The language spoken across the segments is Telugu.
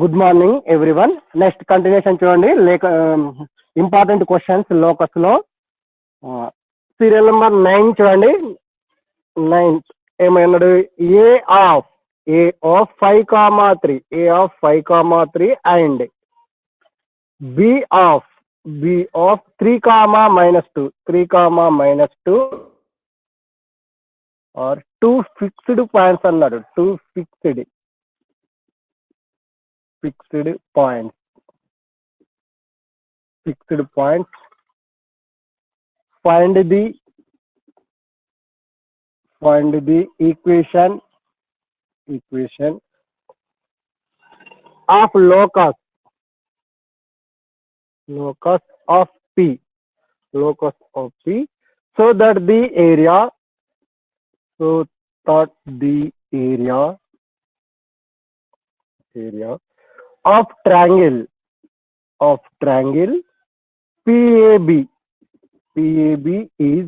Good morning everyone. Next continuation చూడండి. ఇంపార్టెంట్ క్వశ్చన్స్ లోకస్లో సీరియల్ నెంబర్ 9 చూడండి. 9 ఏమన్నాడు? A of 5, 3 and B of 3, -2 or 2 fixed points అన్నాడు. 2 fixed points. Find the equation of locus of P so that the area of triangle PAB is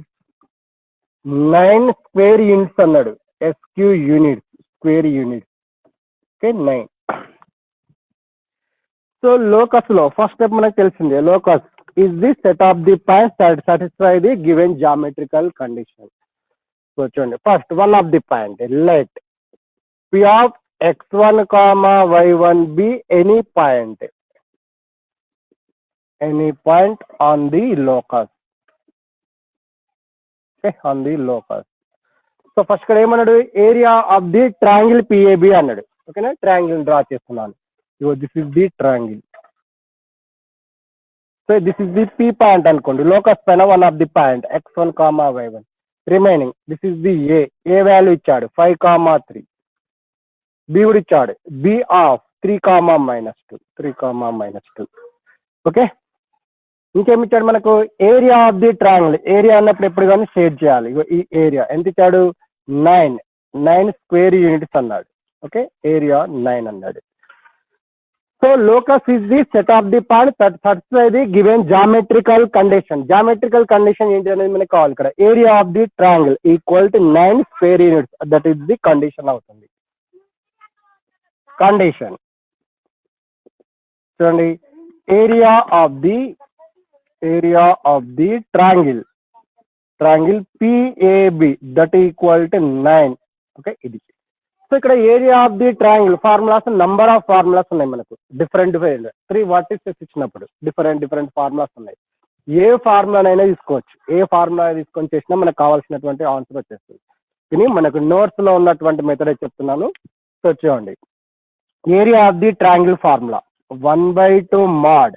9 square units అన్నాడు. SQ units, square units. Okay, 9. So locus లో ఫస్ట్ స్టెప్ మనకు తెలిసిందే. Locus is the set of the points that satisfy the given geometrical condition. So చూడండి, first one of the point, let P of x1, y1 be any point on the locus. Okay, on the locus. So first ఇక్కడ ఏమన్నాడు? Area of the triangle PAB అన్నాడు. ఓకేనా, ట్రయాంగిల్ డ్రా చేస్తున్నాను. This is the triangle. So this is the P point అనుకోండి. లోకస్ పైన one of the point x1, y1. Remaining this is the A value ఇచ్చాడు 5, 3. బి కూడా ఇచ్చాడు, బి ఆఫ్ 3, -2. ఓకే, ఇంకేమి ఇచ్చాడు మనకు? Area of the triangle. Area అన్నప్పుడు ఎప్పుడు కానీ షేర్ చేయాలి. ఈ ఏరియా ఎంత ఇచ్చాడు? 9 స్క్వేర్ యూనిట్స్ అన్నాడు. ఓకే, ఏరియా 9 అన్నాడు. So locus is the set of the point that satisfy the given geometrical condition. Geometrical condition ఏంటి అనేది మనకు కావాలి. ఇక్కడ area of the triangle equal to 9 square units, that is the condition అవుతుంది. కండిషన్ చూడండి, area of the triangle PAB that equal to 9. Okay, ఇది. సో ఇక్కడ area of the triangle formulas, number of formulas ఉన్నాయి మనకు. డిఫరెంట్ 3 వర్టిసెస్ ఇచ్చినప్పుడు డిఫరెంట్ ఫార్ములాస్ ఉన్నాయి. ఏ ఫార్ములానైనా తీసుకోవచ్చు. ఏ ఫార్ములా తీసుకొని చేసినా మనకు కావాల్సినటువంటి ఆన్సర్ వచ్చేస్తుంది. కానీ మనకు నోట్స్ లో ఉన్నటువంటి మెథడ్ చెప్తున్నాను. సో చూడండి, area of the triangle formula 1/2 mod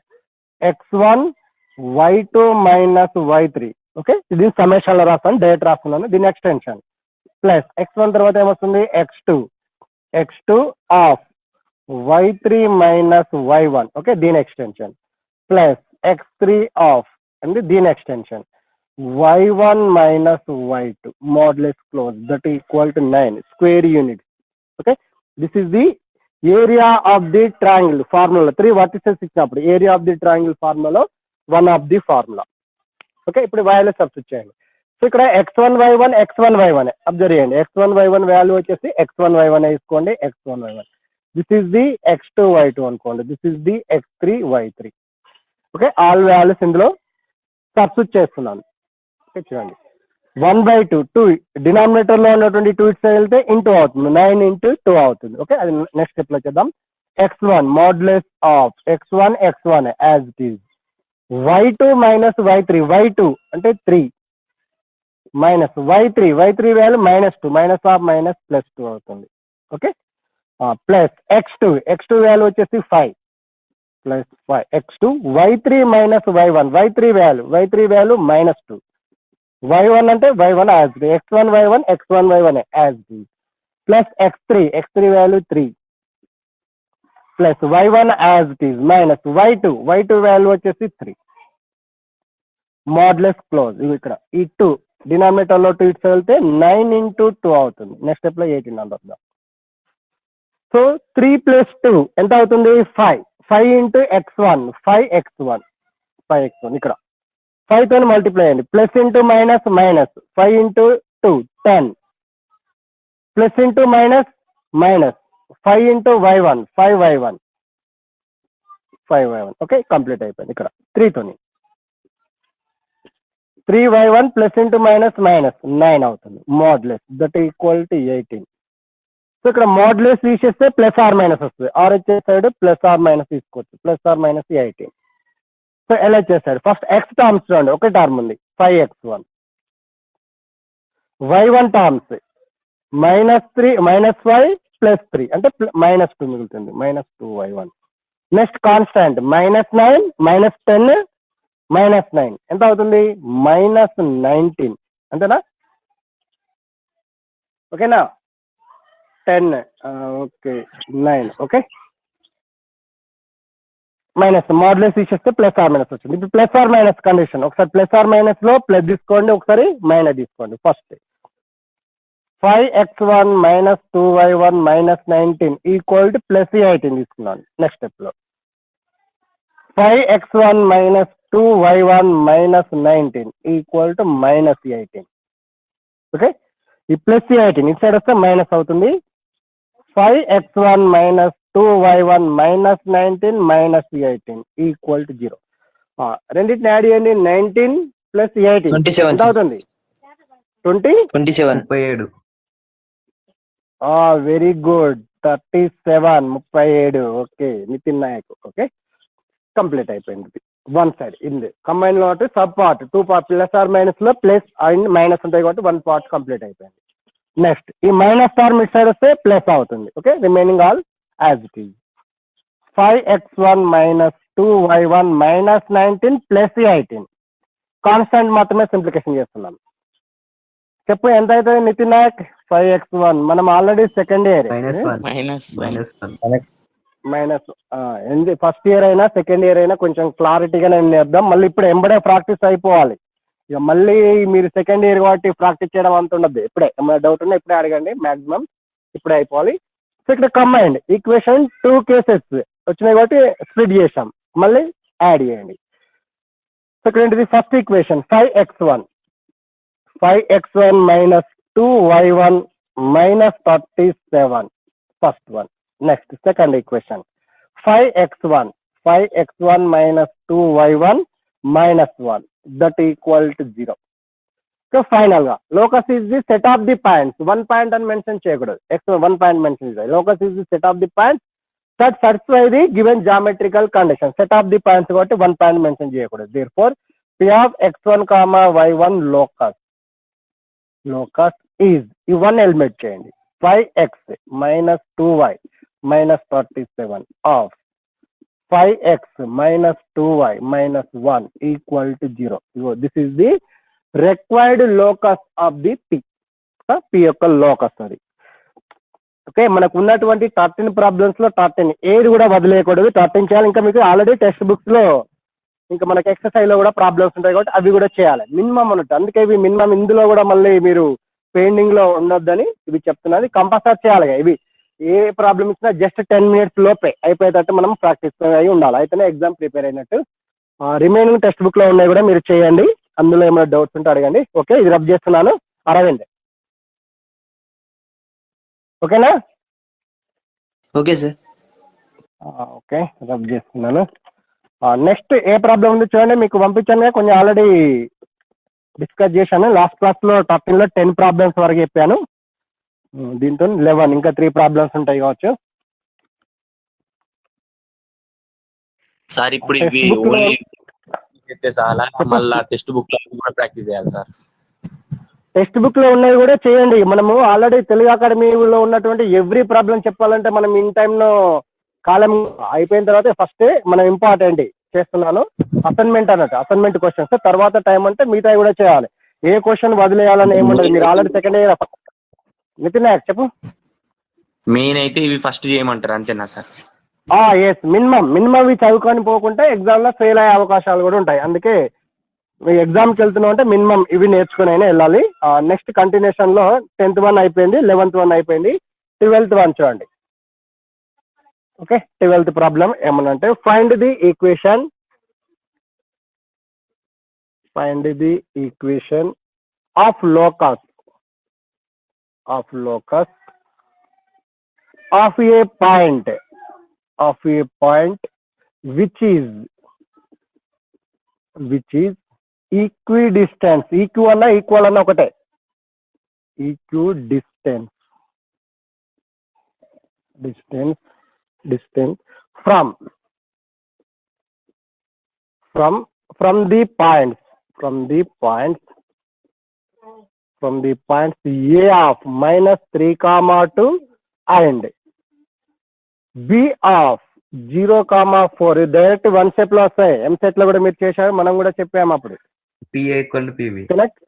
x1 y2 - y3. Okay, ఇది సమ్మేషన్ లో రాస్తాను, డైరెక్ట్ రాస్తున్నాను. దీని ఎక్స్టెన్షన్ ప్లస్ x1 తర్వాత ఏమొస్తుంది? x2 of y3 - y1. Okay, దీని extension plus x3 of and దీని extension y1 - y2 modulus close that equal to 9 square units. Okay, this is the area of the triangle formula. 3 vertices ఇచ్చినప్పుడు ఏరియా ఆఫ్ ది ట్రయాంగిల్ ఫార్ములాలో one of the formula. Okay, ఇప్పుడు వాల్యూ సబ్స్టిట్యూట్ చేయండి. సో ఇక్కడ x1 y1 అబ్జర్వ్ చేయండి. x1 y1 వాల్యూ వచ్చేసి x1 y1 తీసుకోండి. x1 y1 this is the x2 y2 అనుకోండి. This is the x3 y3. Okay, all values ఇందులో సబ్స్టిట్యూట్ చేస్తున్నాను. ఓకే, చూడండి 1/2 2 డినామినేటర్ లో ఉన్నటువంటి 2 ఇట్స్ వెళ్తే ఇంటూ అవుతుంది. 9 × 2 అవుతుంది. ఓకే, అది నెక్స్ట్ స్టెప్ లో చేద్దాం. x1 modulus of x1 as it is. y2 - y3 y2 అంటే 3 మైనస్ y3 వాల్యూ -2 -+2 అవుతుంది. ఓకే, ప్లస్ x2 వాల్యూ వచ్చేసి 5 +5 x2 y3 - y1 value -2 y1 అంటే y1 as it x1 y1 as it plus x3 value 3 plus y1 as it is minus y2 value వచ్చేసి 3 మోడ్లెస్ క్లోజ్. ఇవి ఇక్కడ ఈ 2 డినామినేటర్ లో 2 ఇట్స్ వెళ్తే 9 × 2 అవుతుంది. నెక్స్ట్ స్టెప్ లో 18 అందులో. సో 3 + 2 ఎంత అవుతుంది? 5 × x1 5x1 ఇక్కడ 5 తో మల్టిప్లై అయ్యండి. Plus into minus 5 × 2 10 plus into minus 5 × y1 5y1 5y1. Okay, complete అయిపోయింది. ఇక్కడ 3తోని 3y1 plus into minus minus 9 అవుతుంది. Modulus that equal to 18. So ఇక్కడ మోడ్లెస్ తీసేస్తే ప్లస్ ఆర్ మైనస్ వస్తుంది. ఆర్ వచ్చే సైడ్ ప్లస్ ఆర్ మైనస్ తీసుకోవచ్చు. Plus or minus 18. సో ఎలా చేస్తాడు? ఫస్ట్ ఎక్స్ టర్మ్స్ చూడండి, ఒకే టర్మ్ ఉంది 5x1. y1 టర్మ్స్ -3 -5 +3 అంటే -2 మిగులుతుంది. -2y1. నెక్స్ట్ కాన్స్టాంట్ -9 -10 -9 ఎంత అవుతుంది? -19 అంతేనా? ఓకేనా? 10 ఓకే 9 ఓకే. మైనస్ మోడ్లెస్ తీసేస్తే ప్లస్ ఆర్ మైనస్ వచ్చింది. ఇప్పుడు ప్లస్ ఆర్ మైనస్ కండిషన్, ఒకసారి ప్లస్ ఆర్ మైనస్ లో ప్లస్ తీసుకోండి, ఒకసారి మైనస్ తీసుకోండి. First 5x1 -2y1 -19 equal to plus 18 తీసుకున్నాను. నెక్స్ట్ స్టెప్ లో 5x1 -2y1 -19 equal to -18. Okay, ఈ ప్లస్ 18 ఇటు సైడ్ వస్తే మైనస్ అవుతుంది. 5x1 -2y1 -19 -18 equal to 0. రెండింటిని యాడ్ చేయండి. 19 + 18 ఎంత అవుతుంది? 27. Very good, 37. Okay, Nitin Nayak. Okay, complete అయిపోయింది. వన్ సైడ్ ఇంది కంబైన్ కాబట్టి sub part 2 part plus or minus లో ప్లస్ అండ్ మైనస్ ఉంటాయి కాబట్టి 1 పార్ట్ కంప్లీట్ అయిపోయింది. నెక్స్ట్ ఈ మైనస్ టర్మ్ ఇటు సైడ్ వస్తే ప్లస్ అవుతుంది. Okay, remaining all as it is. 5x1 -2y1 -19 + 18 constant మాత్రమే సింప్లికేషన్ చేస్తున్నాం. చెప్పు ఎంత అవుతుంది నితిన్ నాయక్? 5x1 మనం already second year minus first year అయినా సెకండ్ ఇయర్ అయినా కొంచెం క్లారిటీగా నేను చేద్దాం. మళ్ళీ ఇప్పుడు ఎంబడే ప్రాక్టీస్ అయిపోవాలి. ఇక మళ్ళీ మీరు సెకండ్ ఇయర్ కాబట్టి ప్రాక్టీస్ చేయడం అంత ఉండదు. ఇప్పుడే ఏమైనా డౌట్ ఉన్నా ఇప్పుడే అడగండి, మాక్సిమం ఇప్పుడే అయిపోవాలి. సో ఇక్కడ కంబైన్డ్ ఈక్వేషన్ 2 కేసెస్ వచ్చినాయి కాబట్టి స్ప్లిట్ చేసాం, మళ్ళీ యాడ్ చేయండి. సో ఇక్కడ ఏంటిది? First equation 5x1 -2y1 -37 first one. Next second equation 5x1 -2y1 -1 that equal to 0. So final గా locus is the set of the points. 1 point అని మెన్షన్ చేయకూడదు. x1 1 పాయింట్ మెన్షన్ చేయాలి. Locus is the set of the points that satisfy the given geometrical condition. Set of the points కాబట్టి 1 పాయింట్ మెన్షన్ చేయకూడదు. Therefore P of x1, y1 locus is ఈ 1 ఎలిమినేట్ చేయండి. 5x -2y -37 of 5x -2y -1 equal to 0. This is the required locus of the P. P యొక్క లోకస్ అది. ఓకే, మనకు ఉన్నటువంటి 13 ప్రాబ్లమ్స్ లో 13 ఏది కూడా వదిలేయకూడదు. 13 చేయాలి. ఇంకా మీకు ఆల్రెడీ టెక్స్ట్ బుక్స్ లో ఇంకా మనకి ఎక్సర్సైజ్ లో కూడా ప్రాబ్లమ్స్ ఉంటాయి కాబట్టి అవి కూడా చేయాలి మినిమం అన్నట్టు. అందుకే ఇవి మినిమం, ఇందులో కూడా మళ్ళీ మీరు పెయిండింగ్ లో ఉండొద్దని ఇవి చెప్తున్నది. కంపల్సరీ చేయాలి. ఇవి ఏ ప్రాబ్లమ్ ఇచ్చినా జస్ట్ 10 minutes లోపే అయిపోయేటట్టు మనం ప్రాక్టీస్ అయి ఉండాలి. అయితేనే ఎగ్జామ్ ప్రిపేర్ అయినట్టు. రిమైనింగ్ టెక్స్ట్ బుక్ లో ఉన్నాయి కూడా మీరు చేయండి. అందులో ఏమైనా డౌట్స్ ఉంటే అడగండి. ఓకే, ఇది రబ్ చేస్తున్నాను. అరవింద్ ఓకేనా? Okay sir. ఓకే, రబ్ చేస్తున్నాను. నెక్స్ట్ ఏ ప్రాబ్లం ఉంది చూడండి, మీకు పంపించాను. కొంచెం ఆల్రెడీ డిస్కస్ చేశాను. లాస్ట్ క్లాస్ లో 13 లో 10 ప్రాబ్లమ్స్ వరకు చెప్పాను. దీంతో 11 ఇంకా 3 ప్రాబ్లమ్స్ ఉంటాయి కావచ్చు. సార్ ఇప్పుడు ఇవి ఓన్లీ చాలా మళ్ళా టెక్స్ట్ బుక్ లో కూడా ప్రాక్టీస్ చేయాలి సార్. టెక్స్ట్ బుక్ లో ఉన్నవి కూడా చేయండి. మనము ఆల్రెడీ తెలుగు అకాడమీలో ఉన్నటువంటి ఎవ్రీ ప్రాబ్లం చెప్పాలంటే మనం ఇన్ టైంలో కాలం అయిపోయిన తర్వాత ఫస్ట్ మనం ఇంపార్టెంట్ చేస్తున్నాను అసైన్మెంట్ అన్నట్టు. అసైన్మెంట్ క్వశ్చన్స్ తర్వాత టైం అంటే మిగతా కూడా చేయాలి. ఏ క్వశ్చన్ వదిలేయాలని ఏముండదు. మీరు already second year. Nitin Nayak చెప్పు. మెయిన్ అయితే ఇవి ఫస్ట్ చేయమంటారు అంతేనా సార్? ఎస్, మినిమం ఇవి చదువుకొని పోకుంటే ఎగ్జామ్ లో ఫెయిల్ అయ్యే అవకాశాలు కూడా ఉంటాయి. అందుకే మీ ఎగ్జామ్కి వెళ్తున్నాం అంటే మినిమం ఇవి నేర్చుకుని అయినా వెళ్ళాలి. నెక్స్ట్ కంటిన్యూషన్ లో 10th 1 అయిపోయింది, 11th 1 అయిపోయింది, 12th 1 చూడండి. ఓకే, 12th ప్రాబ్లం ఏమనంటే find the equation of locus of a point which is equidistance. Eq అన్న ఈక్వల్ అన్న ఒకటే. Equidistance from the points A of -3, 2 and B of 0, 4. Direct one step లో వస్తాయి. ఎం సెట్ లో కూడా మీరు చేశారు, మనం కూడా చెప్పాము అప్పుడు. PA equal to PB. Correct.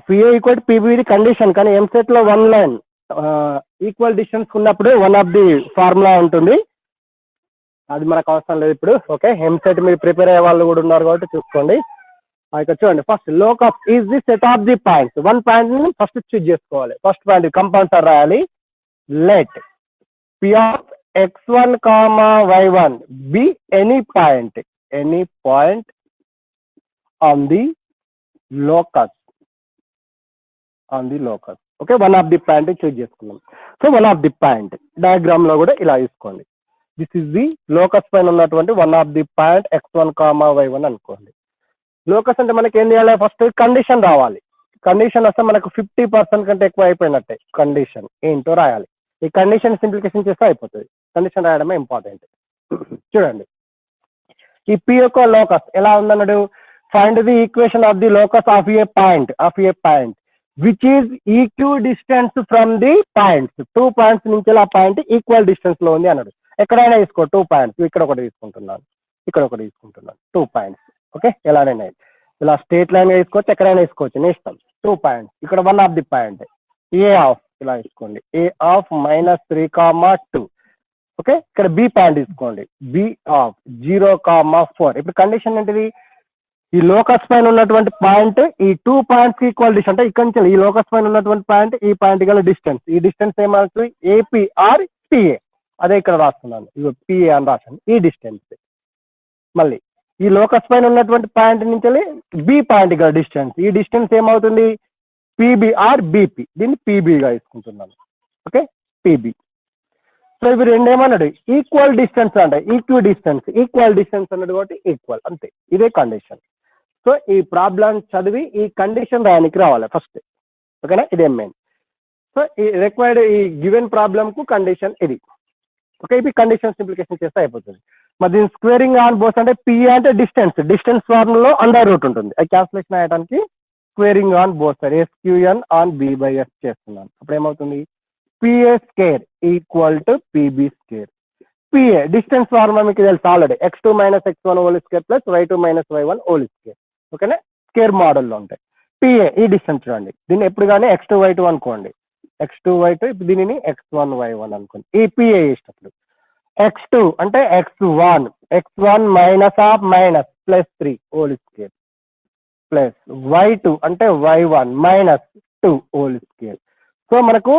PA equal to PB ఇది కండిషన్, కానీ ఎం సెట్ లో వన్ లైన్ ఈక్వల్ డిస్టెన్స్ ఉన్నప్పుడు వన్ ఆఫ్ ది ఫార్ములా ఉంటుంది. అది మనకు అవసరం లేదు ఇప్పుడు. ఓకే, ఎం సెట్ మీరు ప్రిపేర్ అయ్యే వాళ్ళు కూడా ఉన్నారు కాబట్టి చూసుకోండి. ఇక్కడ చూడండి, first locus is the set of the points. One point ని ఫస్ట్ చూజ్ చేసుకోవాలి. ఫస్ట్ పాయింట్ కంపల్సరీ రాయాలి. Let P of x1, y1 be any point on the locus. Okay, one of the point choose చేసుకున్నాం. So one of the point diagram లో కూడా ఇలా తీసుకోండి. దిస్ ఇస్ ది లోకస్ పైన ఉన్నటువంటి one of the point x1, y1 అనుకోండి. లోకస్ అంటే మనకి ఏం చేయాలి, ఫస్ట్ కండిషన్ రావాలి. కండిషన్ వస్తే మనకు 50% కంటే ఎక్కువ అయిపోయినట్టే. కండిషన్ ఏంటో రాయాలి. ఈ కండిషన్ సింప్లిఫికేషన్ చేస్తే అయిపోతుంది. కండిషన్ రాయడమే ఇంపార్టెంట్. చూడండి, ఈ P యొక్క లోకస్ ఎలా ఉందన్నాడు, find the equation of the locus of a point which is equidistant from the points. 2 points నుంచి ఆ పాయింట్ ఈక్వల్ డిస్టెన్స్ లో ఉంది అన్నాడు. ఎక్కడైనా తీసుకో 2 పాయింట్స్. ఇక్కడ ఒకటి తీసుకుంటున్నాను, 2 పాయింట్స్. ఓకే, ఎలానైనా ఇలా స్ట్రేట్ లైన్ గా తీసుకోవచ్చు, ఎక్కడైనా తీసుకోవచ్చు, నీ ఇష్టం. 2 పాయింట్స్. ఇక్కడ one of the point A of ఇలా తీసుకోండి, ఏ ఆఫ్ -3, 2. ఓకే, ఇక్కడ బి పాయింట్ తీసుకోండి, బి ఆఫ్ 0, 4. ఇప్పుడు కండిషన్ ఏంటిది, ఈ లోకస్ పైన ఉన్నటువంటి పాయింట్ ఈ 2 పాయింట్స్ ఈక్వల్ డిస్టెన్స్. అంటే ఇక్కడ నుంచి ఈ లోకస్ పైన ఉన్నటువంటి పాయింట్ ఈ పాయింట్ గల డిస్టెన్స్. ఈ డిస్టెన్స్ ఏమవుతుంది, ఏపీ ఆర్ పిఏ. అదే ఇక్కడ రాస్తున్నాను, ఇగో పిఏ అని రాసాను. ఈ డిస్టెన్స్ మళ్ళీ ఈ లోకస్ పైన ఉన్నటువంటి పాయింట్ నుంచి బి పాయింట్ గల డిస్టెన్స్. ఈ డిస్టెన్స్ ఏమవుతుంది, పీబీ ఆర్ బీపీ. దీన్ని పీబీగా తీసుకుంటున్నాను. Okay, PB. సో ఇవి రెండు ఏమన్నాడు, ఈక్వల్ డిస్టెన్స్ అంటే ఈక్వల్ డిస్టెన్స్ అన్నాడు కాబట్టి ఈక్వల్, అంతే. ఇదే కండిషన్. సో ఈ ప్రాబ్లం చదివి ఈ కండిషన్ రాయడానికి రావాలి ఫస్ట్. ఓకేనా, ఇదే మెయిన్. సో ఈ రిక్వైర్డ్ ఈ గివెన్ ప్రాబ్లమ్ కు కండిషన్ ఇది. ఓకే, ఇవి కండిషన్ సింప్లిఫికేషన్ చేస్తే అయిపోతుంది. మరి దీని స్క్వేరింగ్ ఆన్ బోస్ అంటే పి అంటే డిస్టెన్స్ ఫార్ములాలో అండర్ రూట్ ఉంటుంది. అది క్యాన్సిలేషన్ అయ్యడానికి squaring on both side SQN on B/S చేస్తున్నాను. అప్పుడు ఏమవుతుంది, PA square equal to PB square. PA distance formula మీకు తెలుసు already, x2 - x1 whole square plus y2 - y1 whole square. ఓకేనా, స్క్వేర్ మోడల్లో ఉంటాయి. PA ఈ డిస్టెన్స్ చూడండి, దీన్ని ఎప్పుడు కానీ x2, y2 అనుకోండి. x2, y2, ఇప్పుడు దీనిని x1, y1 అనుకోండి. ఈ PA ఇష్టప్పుడు x2 అంటే x1 minus of minus plus 3 whole square plus y2 అంటే y1 -2 హోల్ స్క్వేర్. సో మనకు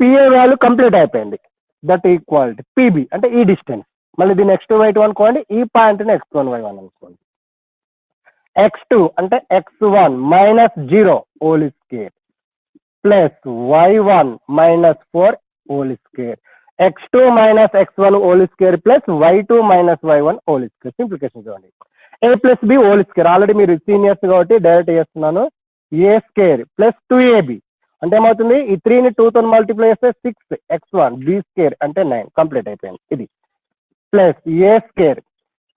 PA వాల్యూ కంప్లీట్ అయిపోయింది. దట్ ఈక్వల్ PB అంటే ఈ డిస్టెన్స్. మళ్ళీ దీన్ని x2, y2 అనుకోండి. ఈ పాయింట్ని x1, y1 అనుకోండి. x2 అంటే x1 -0 whole square plus y1 -4 whole square. x2 - x1 whole square plus y2 - y1 whole square. Simplification చూడండి, a plus B whole square. Already మీరు సీనియర్స్ కాబట్టి డైరెక్ట్ చేస్తున్నాను. a స్క్వేర్ ప్లస్ 2ab అంటే ఏమవుతుంది, ఈ 3ని 2తో మల్టిప్లై చేస్తే 6x1 b స్క్వేర్ అంటే 9. కంప్లీట్ అయిపోయింది ఇది. Plus a square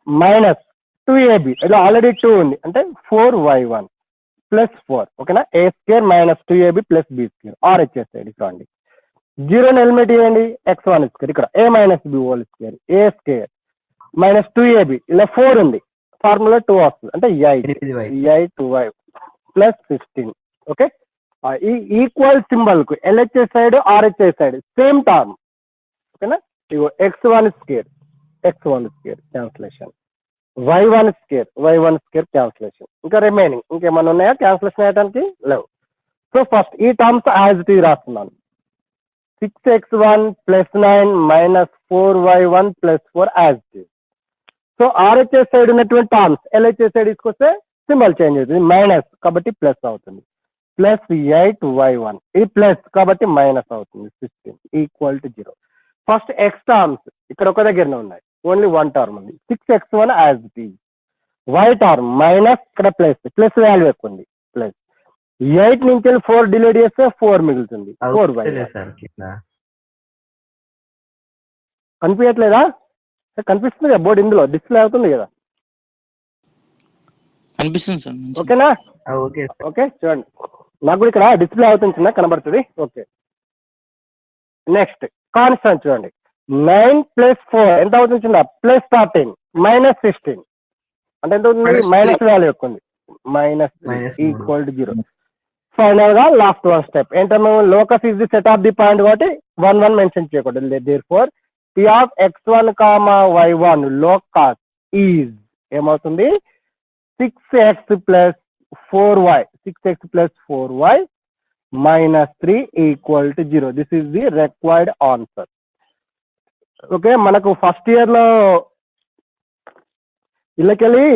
minus 2ab ఇలా ఆల్రెడీ 2 ఉంది అంటే 4y1 ప్లస్ 4. ఓకేనా, a square minus 2ab plus b square. ఆర్ వచ్చేస్తాయి చూడండి. 0ని ఎలిమినేట్ చేయండి, x1 స్క్వేర్. ఇక్కడ a - b whole square, a square minus 2ab ఇలా 4 ఉంది. ఫార్ములా 2 వస్తుంది అంటే 8y ప్లస్ 16. ఓకే, ఈ ఈక్వల్ సింబల్ కు LHS side RHS side same term. ఓకేనా, ఇగో x1 square cancellation, y1 square cancellation. ఇంకా రిమైనింగ్ ఇంకేమన్నా ఉన్నాయా క్యాన్సిలేషన్ అయ్యడానికి? లేవు. సో ఫస్ట్ ఈ టర్మ్స్ యాజ్ ఇట్ ఈజ్ రాస్తున్నాను. 6x1 plus 9 minus 4y1 plus 4 as it is. So RHS side ఉన్నటువంటి టర్మ్స్ LHS సైడ్ తీసుకొస్తే సింబల్ చేంజ్ అవుతుంది, మైనస్ కాబట్టి ప్లస్ అవుతుంది. ప్లస్ 8y1 ఈ ప్లస్ కాబట్టి మైనస్ అవుతుంది 16 equal to 0. First X terms ఇక్కడ ఒక దగ్గరనే ఉన్నాయి, ఓన్లీ వన్ టర్మ్ ఉంది. 6x1 as it is, y term minus ఇక్కడ ప్లస్ వాల్యూ ఎక్కువ ఉంది ప్లస్ 8 నుంచి 4 డిలీట్ చేస్తే 4 మిగులుతుంది, 4y. సార్ కింద కనిపించట్లేదా? కనిపిస్తుంది కదా బోర్డు, ఇందులో డిస్ప్లే అవుతుంది కదా, అనిపిస్తుంది సార్. ఓకేనా? ఓకే ఓకే చూడండి, నాకు కూడా ఇక్కడ డిస్ప్లే అవుతుంది, చిన్న కనబడుతుంది. ఓకే, నెక్స్ట్ కాన్స్టెంట్ చూడండి, 9 + 4 ఎంత అవుతుంది చిన్న? +13 -16 అంటే ఎంత అవుతుంది? మైనస్ వాల్యూ ఎక్కువ ఉంది, -3 = 0. ఫైనల్ గా లాస్ట్ వన్ స్టెప్ ఏంటో, locus is the set of the point కాబట్టి 1 1 మెన్షన్ చేయకూడదు. Therefore P of x1, y1 locus is ఏమవుతుంది? 6x + 4y -3 = 0. This is the required answer. Okay, మనకు ఫస్ట్ ఇయర్ లో ఇళ్ళకెళ్ళి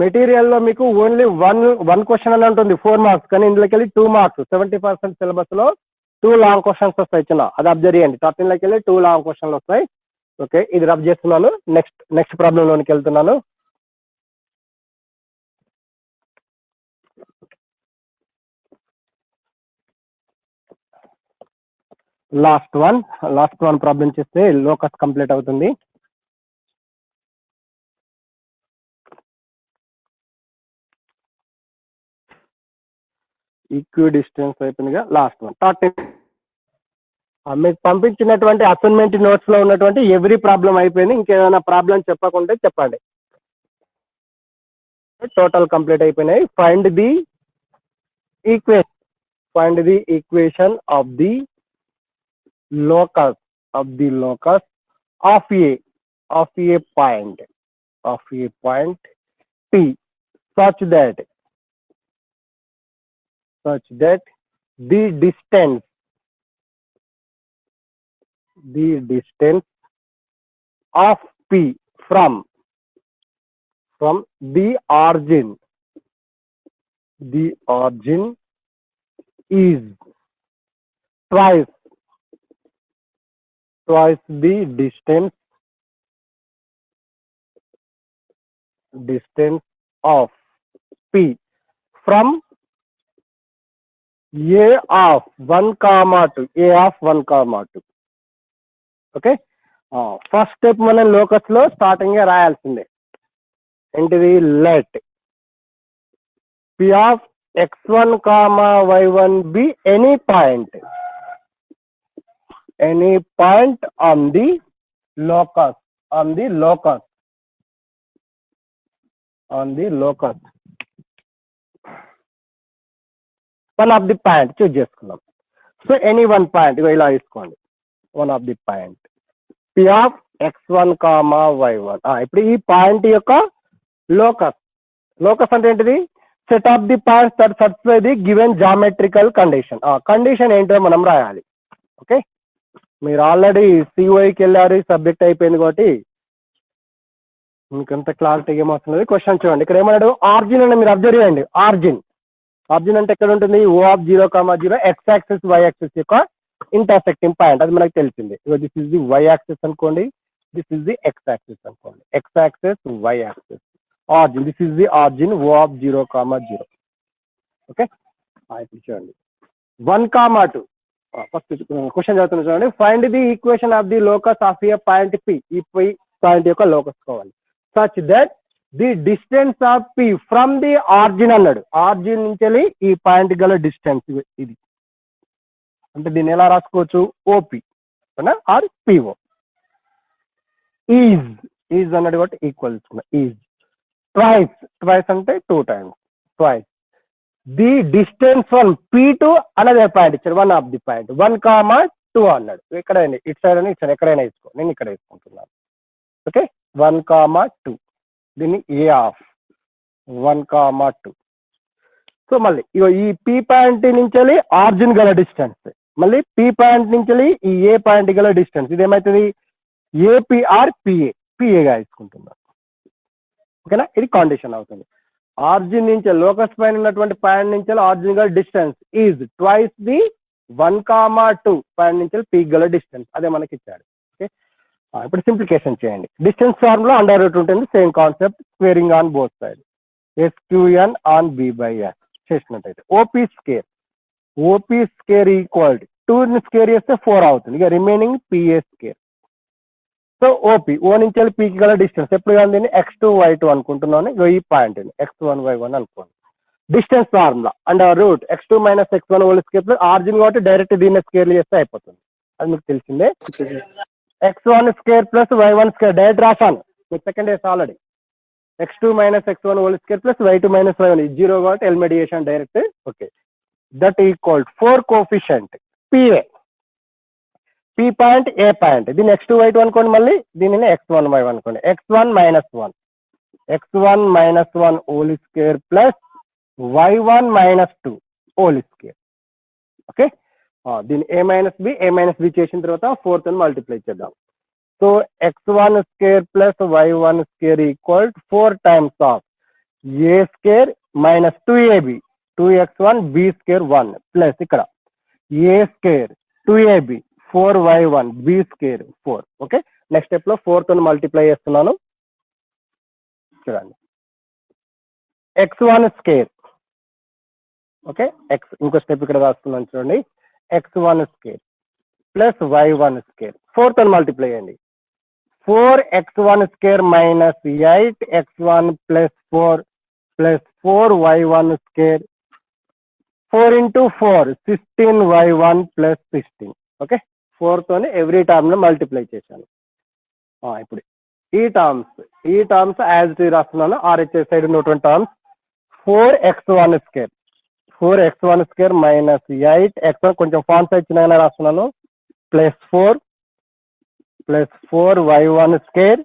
మెటీరియల్లో మీకు ఓన్లీ వన్ క్వశ్చన్ అని ఉంటుంది 4 మార్క్స్, కానీ ఇందులోకెళ్ళి 2 మార్క్స్ 70% సిలబస్ లో 2 లాంగ్ క్వశ్చన్స్ వస్తాయి చిన్న, అది అబ్జర్వ్ చేయండి. 13లోకెళ్ళి 2 లాంగ్ క్వశ్చన్లు వస్తాయి. ఓకే, ఇది రబ్ చేస్తున్నాను. నెక్స్ట్ ప్రాబ్లం లోనికి వెళ్తున్నాను. లాస్ట్ వన్ ప్రాబ్లం చేస్తే లోకస్ కంప్లీట్ అవుతుంది. ఈక్వి డిస్టెన్స్ అయిపోయిందిగా, లాస్ట్ వన్ 13. మీకు పంపించినటువంటి అసైన్మెంట్ నోట్స్ లో ఉన్నటువంటి ఎవ్రీ ప్రాబ్లం అయిపోయింది. ఇంకేమైనా ప్రాబ్లం చెప్పకుంటే చెప్పండి. టోటల్ కంప్లీట్ అయిపోయినాయి. Find the equation of the locus of a point P such that the distance of P from the origin is twice the distance of P from A of 1, 2. Okay, first step మనం లోకస్ లో స్టార్టింగ్ రాయాల్సిందే. ఏంటిది? Let P of x1, y1 be any point on the locus. One of the point చూస్ చేసుకుందాం. సో ఎనీ వన్ పాయింట్ ఇలా తీసుకోండి. One of the point P of x1, y1. ఇప్పుడు ఈ పాయింట్ యొక్క లోకస్ అంటే ఏంటిది? Set of the points that satisfy the given geometrical condition. Condition ఏంటో మనం రాయాలి. ఓకే, మీరు ఆల్రెడీ సిఓఐకి వెళ్ళారు, సబ్జెక్ట్ అయిపోయింది కాబట్టి మీకు ఎంత క్లారిటీ ఏమవుతున్నది. క్వశ్చన్ చూడండి, ఇక్కడ ఏమన్నాడు? ఆర్జిన్ అని మీరు అబ్జర్వ్ చేయండి. ఆర్జిన్ అంటే ఎక్కడ ఉంటుంది? O of 0, 0 x axis y axis యొక్క ఇంటర్సెక్టింగ్ పాయింట్, అది మనకు తెలిసింది. This is the y axis అనుకోండి, this is the x axis అనుకోండి. x axis, y axis, origin. This is the origin O of 0, 0. Okay, ఇప్పుడు చూడండి 1, 2. ఫస్ట్ క్వశ్చన్ చదువుతున్నా చూడండి. Find the equation of the locus of a point P. ఈ పాయింట్ యొక్క లోకస్ కావాలి. Such that the distance of P from the ఆర్జిన్ అన్నాడు. ఆర్జిన్ నుంచి ఈ పాయింట్ గల డిస్టెన్స్ ఇది. అంటే దీన్ని ఎలా రాసుకోవచ్చు? OP are PO. ఈజ్ అన్నాడు కాబట్టి ఈక్వల్ ఈజ్. ట్వైస్ అంటే 2 times. Twice the distance from P to another point ఇచ్చాడు. వన్ ఆఫ్ ది పాయింట్ 1, 2 అన్నాడు. ఎక్కడైనా ఇటు సైడ్ అని ఇచ్చాను, ఎక్కడైనా ఇచ్చుకో, నేను ఇక్కడ వేసుకుంటున్నాను. ఓకే, 1, 2. దీన్ని A ఆఫ్ 1, 2. సో మళ్ళీ ఇగో ఈ P పాయింట్ నుంచి ఆర్జిన్ గల డిస్టెన్స్, మళ్ళీ P పాయింట్ నుంచి ఈ A పాయింట్ గల డిస్టెన్స్, ఇది ఏమవుతుంది? APR PAగా తీసుకుంటున్నాను. ఓకేనా, ఇది కండిషన్ అవుతుంది. ఆర్జిన్ నుంచి లోకస్ పైన ఉన్నటువంటి పాయింట్ నుంచి ఆర్జిన్ గల distance is twice the 1, 2 point నుంచి P గల డిస్టెన్స్, అదే మనకి ఇచ్చాడు. ఓకే, ఇప్పుడు సింప్లికేషన్ చేయండి. డిస్టెన్స్ ఫార్ములా అండర్ రూట్ ఉంటుంది, same concept, squaring on both side, SQN on B by S చేసినట్టయితే ఓపీ స్కేర్ ఈక్వల్ 2 స్కేర్ చేస్తే 4 అవుతుంది, ఇక remaining PA square. So OP O నుంచి వెళ్ళి పీకి గల డిస్టెన్స్ ఎప్పుడు కానీ దీన్ని x2 y2 అనుకుంటున్నాను, ఇక ఈ పాయింట్ x1 y1 అనుకోండి. Distance formula under root x2 minus x1 whole square plus origin కాబట్టి డైరెక్ట్ దీన్ని స్కేర్లు చేస్తే అయిపోతుంది, అది మీకు తెలిసిందే. x1 square plus y1 scare direct రాశాను, మీకు second days already. x2 minus x1 whole square plus y2 minus y1 zero కాబట్టి elimination direct. Okay, that equal 4 coefficient P A, P point A point, దీన్ని x2 y2 అనుకోండి, మళ్ళీ దీనిని x1 y1 అనుకోండి. x1 minus 1 whole square plus y1 minus 2 whole square. Okay, దీన్ని ఏ మైనస్ బి చేసిన తర్వాత 4తో మల్టిప్లై చేద్దాం. So x1 square plus y1 square equal 4 times of A square minus 2ab 2x1 B square 1 plus ఇక్కడ A square 2ab 4y1 B square 4. Okay, next step లో 4తో మల్టిప్లై చేస్తున్నాను. చూడండి, x1 స్కేర్, ఓకే, ఇంకో స్టెప్ ఇక్కడ రాస్తున్నాను చూడండి, x1 square plus y1 square 4తో మల్టిప్లై అయ్యండి. 4x1 square minus 8x1 plus 4 plus 4y1 square 4 into 4 16y1 plus 16. Okay, 4తోనే ఎవ్రీ టర్మ్ లో మల్టిప్లై చేశాను. ఇప్పుడు ఈ టర్మ్స్ యాజ్ ఇట్ ఈజ్ రాస్తున్నాను, ఆర్హెచ్ఎస్ సైడ్ ఉన్నటువంటి terms. 4x1 square minus 8x1 కొంచెం ఫాంట్ సైజ్ చిన్నగానే రాస్తున్నాను, plus 4 plus 4y1 square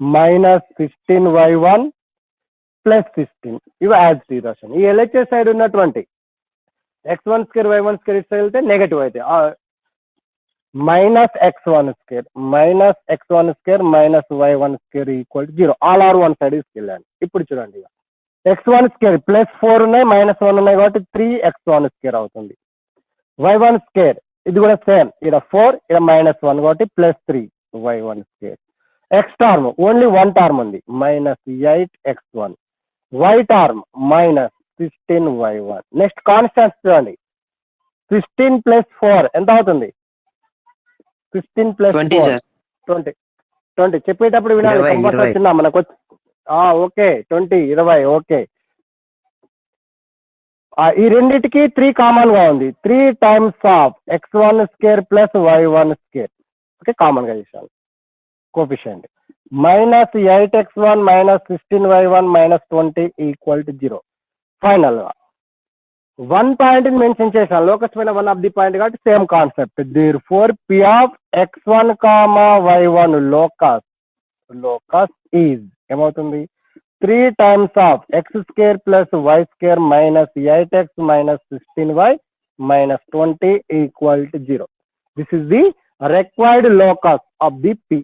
minus 16y1 plus 16, ఇవి యాజ్ ఇట్ ఈజ్ రాశాను. ఈ ఎల్హెచ్ఎస్ సైడ్ ఉన్నటువంటి x1 స్కేర్ y1 స్కేర్ ఇటు సైడ్ వెళ్తే నెగటివ్ అయితే minus x1 square minus y1 square equal 0, all are one side తీసుకెళ్ళండి. ఇప్పుడు చూడండి, x1 స్కేర్ ప్లస్ 4 ఉన్నాయి మైనస్ 1 ఉన్నాయి కాబట్టి 3x1 స్కేర్ అవుతుంది. y1 స్కేర్ ఇది కూడా సేమ్, ఇక్కడ 4 ఇక్కడ మైనస్ 1 కాబట్టి plus 3y1 square. x term only 1 term ఉంది, minus 8x1, y term minus 16y1. Next constants చూడండి, 16 ప్లస్ 4 ఎంత అవుతుంది? 16 ప్లస్ 4 20. చెప్పేటప్పుడు వినాలి, కంపల్సరీ చిన్న మనకు వచ్చి. ఓకే, 20 20. ఓకే, ఈ రెండింటికి 3 కామన్ గా ఉంది, 3 times of x1 square plus y1 square. Okay, common గా చేశాను. Coefficient minus 8x1 minus 16y1 minus 20 equal to 0. Final గా 1 పాయింట్ మెన్షన్ చేశాను, లోకస్ పైన 1 ఆఫ్ ది పాయింట్ కాబట్టి same concept. Therefore P of x1 comma y1 locus is ఏమవుతుంది? 3 times of x square plus y square minus 8x minus 16y minus 20 equal to 0. This is the required locus of the P.